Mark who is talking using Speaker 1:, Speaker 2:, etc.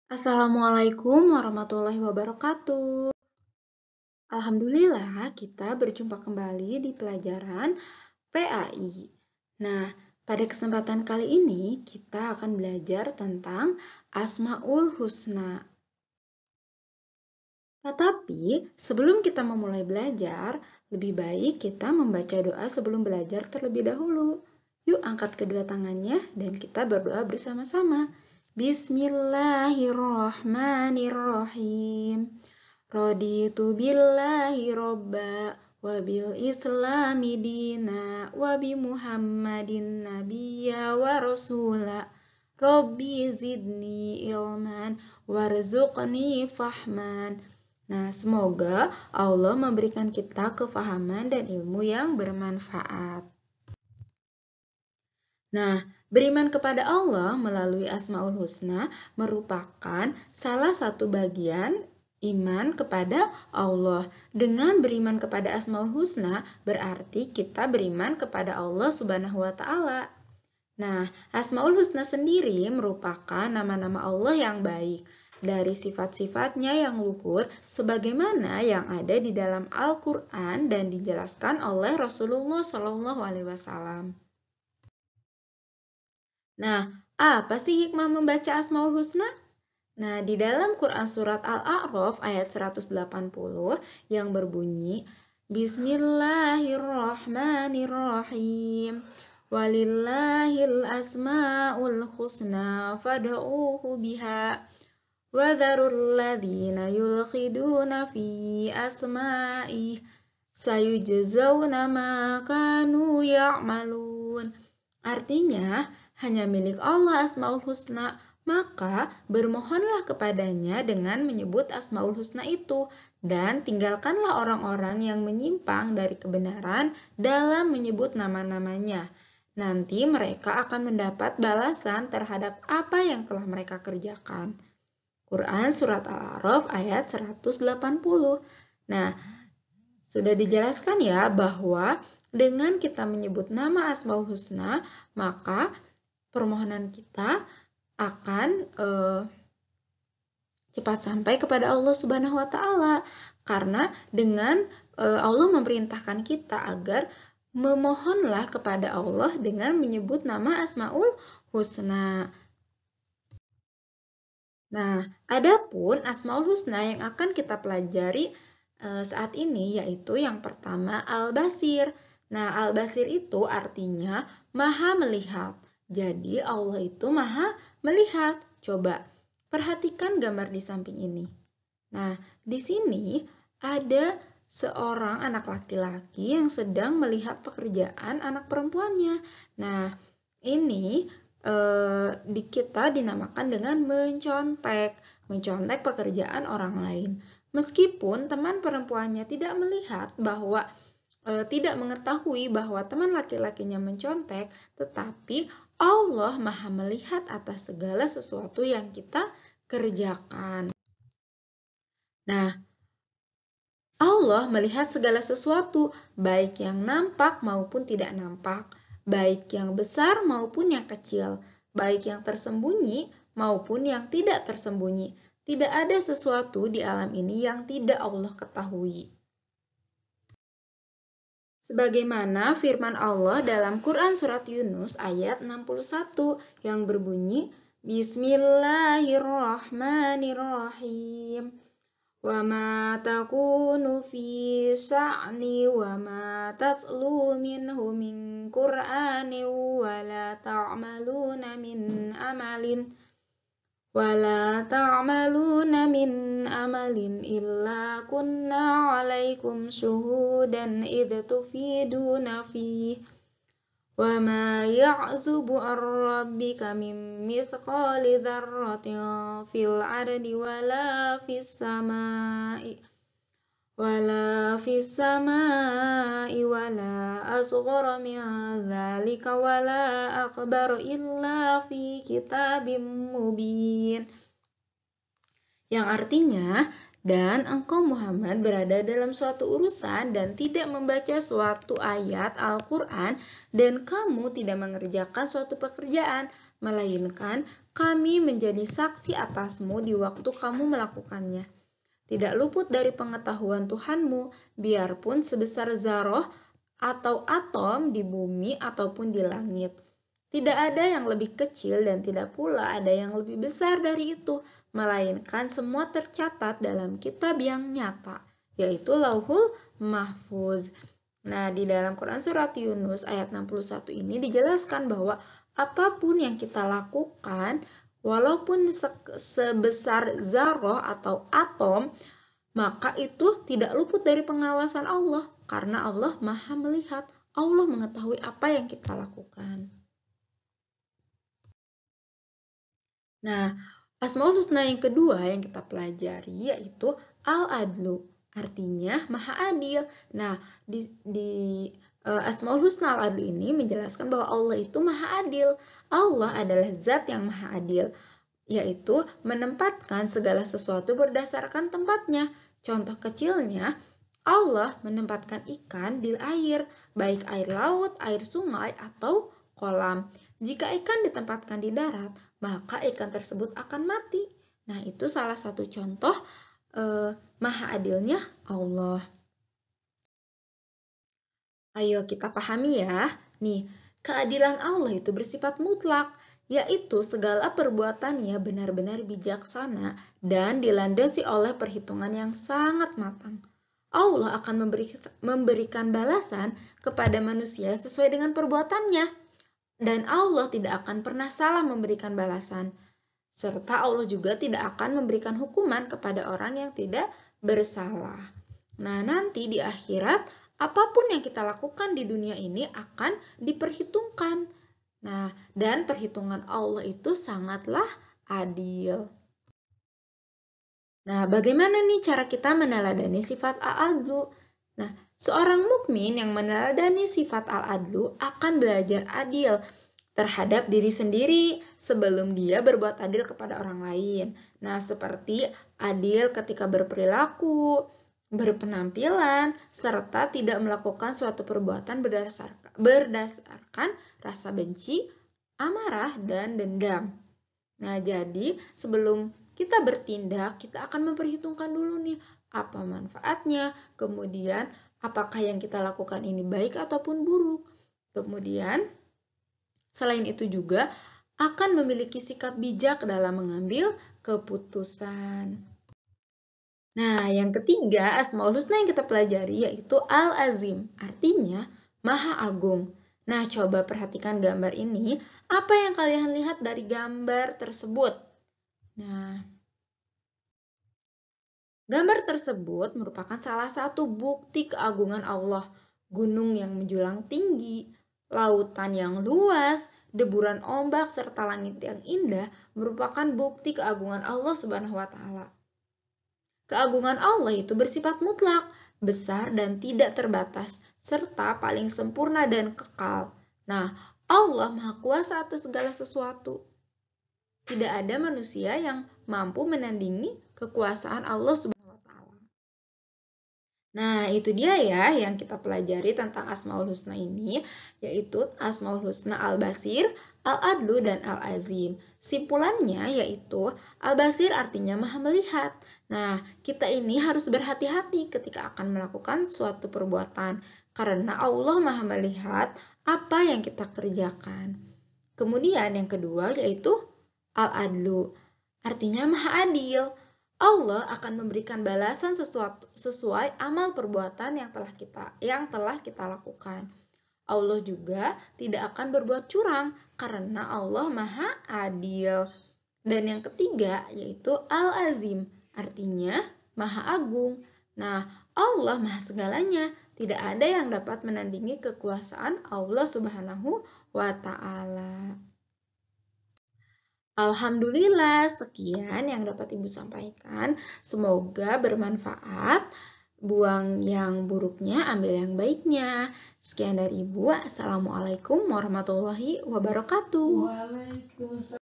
Speaker 1: Assalamualaikum warahmatullahi wabarakatuh. Alhamdulillah, kita berjumpa kembali di pelajaran PAI. Nah, pada kesempatan kali ini kita akan belajar tentang Asmaul Husna. Tetapi, sebelum kita memulai belajar, lebih baik kita membaca doa sebelum belajar terlebih dahulu. Yuk angkat kedua tangannya dan kita berdoa bersama-sama. Bismillahirrahmanirrahim. Raditu billahi robba wa bil islami dina wa bi muhammadin nabiyya wa rasula. Robbi zidni ilman warzuqni fahman. Nah, semoga Allah memberikan kita kefahaman dan ilmu yang bermanfaat. Nah, beriman kepada Allah melalui Asmaul Husna merupakan salah satu bagian iman kepada Allah. Dengan beriman kepada Asmaul Husna berarti kita beriman kepada Allah Subhanahu wa Ta'ala. Nah, Asmaul Husna sendiri merupakan nama-nama Allah yang baik dari sifat-sifatnya yang luhur sebagaimana yang ada di dalam Al-Qur'an dan dijelaskan oleh Rasulullah SAW. Nah, apa sih hikmah membaca Asmaul Husna? Nah, di dalam Quran Surat Al-A'raf ayat 180 yang berbunyi, Bismillahirrahmanirrahim. Walillahil asma'ul husna fad'uuhu biha. Wadharul ladhina yulkhiduna fi asma'ih. Sayujzawna ma kanu ya'malun. Artinya, hanya milik Allah Asmaul Husna, maka bermohonlah kepadanya dengan menyebut Asmaul Husna itu, dan tinggalkanlah orang-orang yang menyimpang dari kebenaran dalam menyebut nama-namanya. Nanti mereka akan mendapat balasan terhadap apa yang telah mereka kerjakan. Quran Surat Al-A'raf ayat 180. Nah, sudah dijelaskan ya bahwa dengan kita menyebut nama Asmaul Husna, maka permohonan kita akan cepat sampai kepada Allah Subhanahu wa Ta'ala. Karena dengan Allah memerintahkan kita agar memohonlah kepada Allah dengan menyebut nama Asmaul Husna. Nah, adapun Asmaul Husna yang akan kita pelajari saat ini yaitu yang pertama Al-Basir. Nah, Al-Basir itu artinya Maha melihat. Jadi Allah itu Maha melihat. Coba perhatikan gambar di samping ini. Nah, di sini ada seorang anak laki-laki yang sedang melihat pekerjaan anak perempuannya. Nah, ini di kita dinamakan dengan mencontek. Mencontek pekerjaan orang lain. Meskipun teman perempuannya tidak melihat bahwa tidak mengetahui bahwa teman laki-lakinya mencontek, tetapi Allah Maha melihat atas segala sesuatu yang kita kerjakan. Nah, Allah melihat segala sesuatu, baik yang nampak maupun tidak nampak, baik yang besar maupun yang kecil, baik yang tersembunyi maupun yang tidak tersembunyi. Tidak ada sesuatu di alam ini yang tidak Allah ketahui. Sebagaimana firman Allah dalam Quran Surat Yunus ayat 61 yang berbunyi, Bismillahirrahmanirrahim. Wa ma takunu fi sya'ni wa ma tatlu minhu min Qur'ani wa la ta'maluna min amalin illa kunna 'alaikum syuhudan idh tufiduna fihi wa ma ya'zubu ar-rabbika min mithqali dzarratin fil ardi wala fis samai wala asghara min dzalika wala akbar illa fi kitabim mubin. Yang artinya, dan engkau Muhammad berada dalam suatu urusan dan tidak membaca suatu ayat Al-Quran dan kamu tidak mengerjakan suatu pekerjaan, melainkan kami menjadi saksi atasmu di waktu kamu melakukannya. Tidak luput dari pengetahuan Tuhanmu, biarpun sebesar zarah atau atom di bumi ataupun di langit. Tidak ada yang lebih kecil dan tidak pula ada yang lebih besar dari itu, melainkan semua tercatat dalam kitab yang nyata, yaitu Lauhul Mahfuz. Nah, di dalam Quran Surat Yunus ayat 61 ini dijelaskan bahwa apapun yang kita lakukan, walaupun sebesar zarah atau atom, maka itu tidak luput dari pengawasan Allah, karena Allah Maha melihat, Allah mengetahui apa yang kita lakukan. Nah, Asmaul Husna yang kedua yang kita pelajari yaitu Al-Adlu, artinya Maha Adil. Nah, di Asmaul Husna Al-Adlu ini menjelaskan bahwa Allah itu Maha Adil. Allah adalah zat yang Maha Adil, yaitu menempatkan segala sesuatu berdasarkan tempatnya. Contoh kecilnya, Allah menempatkan ikan di air, baik air laut, air sungai, atau kolam. Jika ikan ditempatkan di darat, maka ikan tersebut akan mati. Nah, itu salah satu contoh Maha Adilnya Allah. Ayo kita pahami ya. Nih, keadilan Allah itu bersifat mutlak, yaitu segala perbuatannya benar-benar bijaksana dan dilandasi oleh perhitungan yang sangat matang. Allah akan memberikan balasan kepada manusia sesuai dengan perbuatannya, dan Allah tidak akan pernah salah memberikan balasan, serta Allah juga tidak akan memberikan hukuman kepada orang yang tidak bersalah. Nah, nanti di akhirat, apapun yang kita lakukan di dunia ini akan diperhitungkan. Nah, dan perhitungan Allah itu sangatlah adil. Nah, bagaimana nih cara kita meneladani sifat al-adlu? Nah, seorang mukmin yang meneladani sifat al-adlu akan belajar adil terhadap diri sendiri sebelum dia berbuat adil kepada orang lain. Nah, seperti adil ketika berperilaku, berpenampilan, serta tidak melakukan suatu perbuatan berdasarkan rasa benci, amarah, dan dendam. Nah, jadi sebelum kita bertindak, kita akan memperhitungkan dulu nih apa manfaatnya, kemudian apakah yang kita lakukan ini baik ataupun buruk. Kemudian selain itu juga akan memiliki sikap bijak dalam mengambil keputusan. Nah, yang ketiga Asmaul Husna yang kita pelajari yaitu Al-Azim, artinya Maha Agung. Nah, coba perhatikan gambar ini. Apa yang kalian lihat dari gambar tersebut? Nah, gambar tersebut merupakan salah satu bukti keagungan Allah. Gunung yang menjulang tinggi, lautan yang luas, deburan ombak, serta langit yang indah merupakan bukti keagungan Allah Subhanahu wa Ta'ala. Keagungan Allah itu bersifat mutlak, besar dan tidak terbatas, serta paling sempurna dan kekal. Nah, Allah Maha Kuasa atas segala sesuatu. Tidak ada manusia yang mampu menandingi kekuasaan Allah Subhanahu wa Ta'ala. Nah, itu dia ya yang kita pelajari tentang Asmaul Husna ini, yaitu Asmaul Husna Al-Basir, Al-Adlu, dan Al-Azim. Simpulannya yaitu Al-Basir artinya Maha Melihat. Nah, kita ini harus berhati-hati ketika akan melakukan suatu perbuatan, karena Allah Maha Melihat apa yang kita kerjakan. Kemudian yang kedua yaitu Al-Adlu, artinya Maha Adil. Allah akan memberikan balasan sesuai amal perbuatan yang telah kita lakukan. Allah juga tidak akan berbuat curang karena Allah Maha Adil. Dan yang ketiga yaitu Al-Azim, artinya Maha Agung. Nah, Allah Maha segalanya, tidak ada yang dapat menandingi kekuasaan Allah Subhanahu wa Ta'ala. Alhamdulillah, sekian yang dapat Ibu sampaikan. Semoga bermanfaat. Buang yang buruknya, ambil yang baiknya. Sekian dari Ibu. Assalamualaikum warahmatullahi wabarakatuh. Waalaikumsalam.